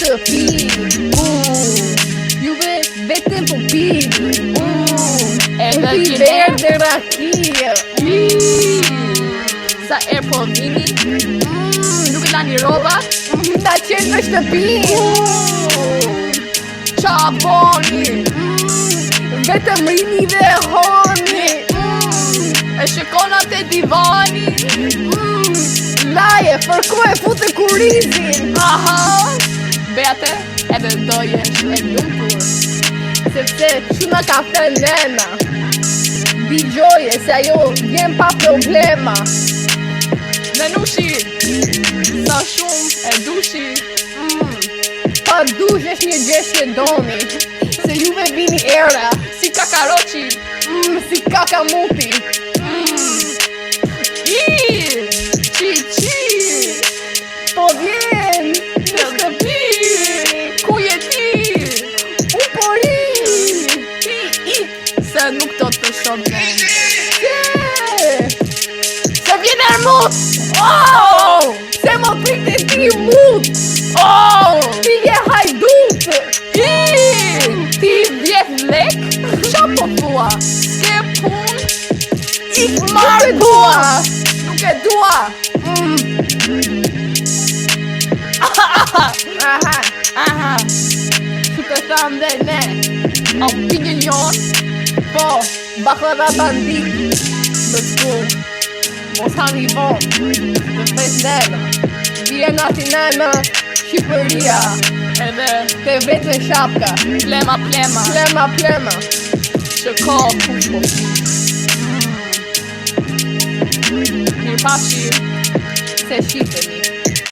të pi. Juve vetëm po pi. Edhe Pi verë dhe rakia. Sa erë po vini, nuk e lani roba. Na qenë në shtëpi. Qa boni, Vetëm rini dhe honi. e shikona te divani. Laje, fërko e fute kurizin. Aha, Beate, edhe do jesh e lumtur. Sepse quna ka thënë nena. Digjoje se ajo vjen pa problema. Nenushi, sa shumë e dushi. Pa dushesh një gjeshje doni. Se juve vini era. Si kakaroqi. Si kaka muti. Qi. Po vjen në shtëpi. Ku je ti? U pori. Se nuk do të shoh vend. Se vjen armut. Oh! Se më prikte ti mut. Ti je hajdut. Ti 10 lek? Qa po thua? Ke pun? Ik marrë dua. Nuk e dua. Aha. Që të thamë dhe ne. Au pingën jon. Po, baklara bandit. Në shku. Mos hani vonë. Të vesh nena. Vjen ati nena Shqipëria. Edhe Te vetë në shapka. plema. Plema. Që ka pushpo. Mirë pashi. Se shqipemi.